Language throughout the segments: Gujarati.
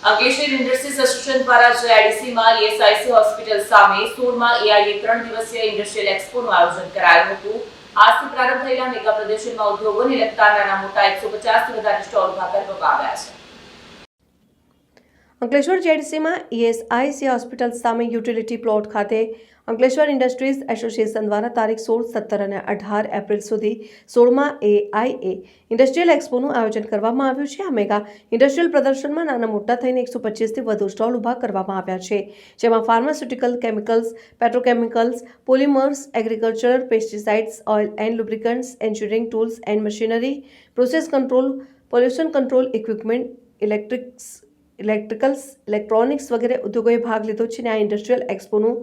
અંકલેશ્વર ઇન્ડસ્ટ્રીઝ એસોસિએશન દ્વારા જેઆઈડીસીમાં ઈએસઆઈસી હોસ્પિટલ સામે 16માં એઆઈએ 3 દિવસીય ઇન્ડસ્ટ્રીયલ એક્સપોનું આયોજન કરાયું હતું। આજથી પ્રારંભ થયેલા મેગા પ્રદર્શનમાં ઉદ્યોગોને લગતા નાના મોટા 150થી વધારે સ્ટોલ ઉભા કરવામાં આવ્યા છે। અંકલેશ્વર જેઆઈડીસીમાં ઈએસઆઈસી હોસ્પિટલ સામે યુટિલિટી પ્લોટ ખાતે અંકલેશ્વર ઇન્ડસ્ટ્રીઝ એસોસિએશન દ્વારા તારીખ 16, 17 અને 18 એપ્રિલ સુધી 16માં એઆઈએ ઇન્ડસ્ટ્રીયલ એક્સપોનું આયોજન કરવામાં આવ્યું છે। આ મેગા ઇન્ડસ્ટ્રીયલ પ્રદર્શનમાં નાના મોટા થઈને 125થી વધુ સ્ટોલ ઊભા કરવામાં આવ્યા છે, જેમાં pharmaceutical, chemicals, petrochemicals, polymers, agriculture, pesticides, oil and lubricants, engineering tools and machinery, process control, pollution control equipment, electricals, electronics વગેરે ઉદ્યોગોએ ભાગ લીધો છે। આ ઇન્ડસ્ટ્રીયલ એક્સપોનું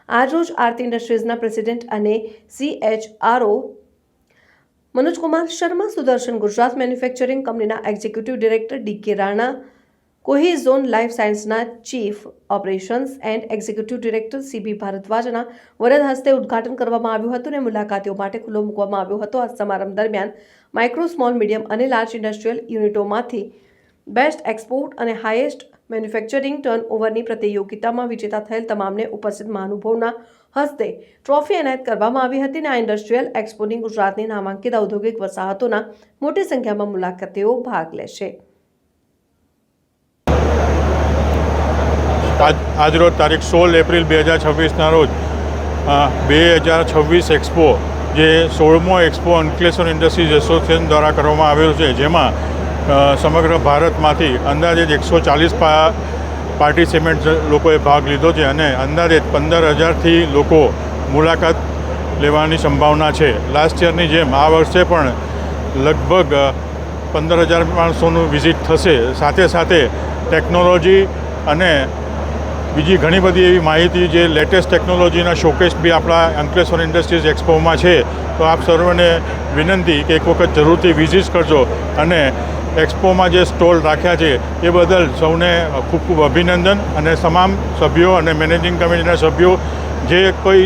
આજરોજ આરતી ઇન્ડસ્ટ્રીઝના પ્રેસિડેન્ટ અને CHRO મનોજકુમાર શર્મા, સુદર્શન ગુજરાત મેન્યુફેક્ચરિંગ કંપનીના એક્ઝિક્યુટિવ ડિરેક્ટર DK રાણા, કોહી ઝોન લાઈફ સાયન્સના chief operations and executive director CB ભારદ્વાજના વરદ હસ્તે ઉદ્ઘાટન કરવામાં આવ્યું હતું અને મુલાકાતીઓ માટે ખુલ્લો મૂકવામાં આવ્યો હતો। આ સમારંભ દરમિયાન માઇક્રો, સ્મોલ, મીડિયમ અને લાર્જ ઇન્ડસ્ટ્રીયલ યુનિટોમાંથી બેસ્ટ એક્સપોર્ટ અને હાઈએસ્ટ મેન્યુફેક્ચરિંગ ટર્નઓવરની પ્રતિયોગિતામાં વિજેતા થયેલ તમામને ઉપસ્થિત મહાનુભાવોના હસ્તે ટ્રોફી એનાયત કરવામાં આવી હતી અને આ ઇન્ડસ્ટ્રીયલ એક્સપોની ગુજરાતની નામાંકિત ઔદ્યોગિક વસાહતોના મોટી સંખ્યામાં મુલાકાતીઓ ભાગ લેશે। આજરોજ તારીખ 16 એપ્રિલ 2026ના રોજ 2026 એક્સપો જે 16મો એક્સપો અંકલેશ્વર ઇન્ડસ્ટ્રીઝ એસોસિએશન દ્વારા કરવામાં આવેલો છે, જેમાં સમગ્ર ભારતમાંથી અંદાજે 140 પાર્ટિસિપેન્ટ લોકોએ ભાગ લીધો છે અને અંદાજે 15,000થી લોકો મુલાકાત લેવાની સંભાવના છે। લાસ્ટ યરની જેમ આ વર્ષે પણ લગભગ 15,000 માણસોનું વિઝિટ થશે। સાથે સાથે ટેકનોલોજી અને બીજી ઘણી બધી એવી માહિતી જે લેટેસ્ટ ટેકનોલોજીના શોકેસ બી આપણા અંકલેશ્વર ઇન્ડસ્ટ્રીઝ એક્સપોમાં છે। તો આપ સર્વને વિનંતી કે એક વખત જરૂરથી વિઝિટ કરજો અને એક્સપોમાં જે સ્ટોલ રાખ્યા છે એ બદલ સૌને ખૂબ ખૂબ અભિનંદન અને તમામ સભ્યો અને મેનેજિંગ કમિટીના સભ્યો જે કોઈ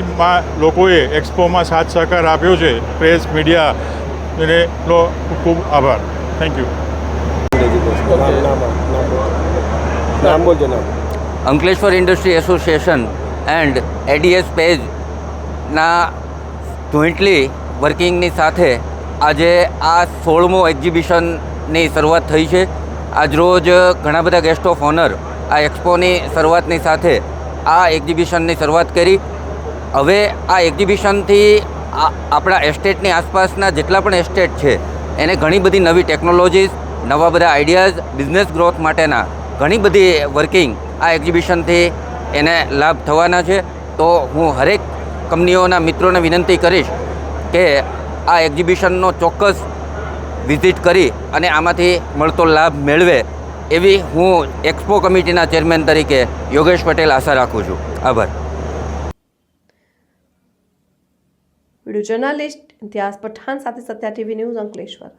લોકોએ એક્સપોમાં સાથ સહકાર આપ્યો છે, પ્રેસ, મીડિયા, એને ખૂબ ખૂબ આભાર। Thank you. Ankleshwar industry association and ADS પેજના જોઈન્ટલી વર્કિંગની સાથે આજે આ 16મો એક્ઝિબિશનની શરૂઆત થઈ છે। આજરોજ ઘણા બધા ગેસ્ટ ઓફ ઓનર આ એક્સપોની શરૂઆતની સાથે આ એક્ઝિબિશનની શરૂઆત કરી। હવે આ એક્ઝિબિશનથી આપણા એસ્ટેટની આસપાસના જેટલા પણ એસ્ટેટ છે એને ઘણી બધી નવી ટેકનોલોજીસ, નવા બધા આઈડિયાઝ, બિઝનેસ ગ્રોથ માટેના ઘણી બધી વર્કિંગ આ એક્ઝિબિશનથી એને લાભ થવાના છે। તો હું હરેક કંપનીઓના મિત્રોને વિનંતી કરીશ કે આ એક્ઝિબિશનનો ચોક્કસ વિઝિટ કરી અને આમાંથી મળતો લાભ મેળવે એવી હું એક્સપો કમિટીના ચેરમેન તરીકે યોગેશ પટેલ આશા રાખું છું। આભાર। વિડીયો જર્નાલિસ્ટ ઇમ્તિયાઝ પઠાણ સાથે સત્યા TV ન્યૂઝ અંકલેશ્વર।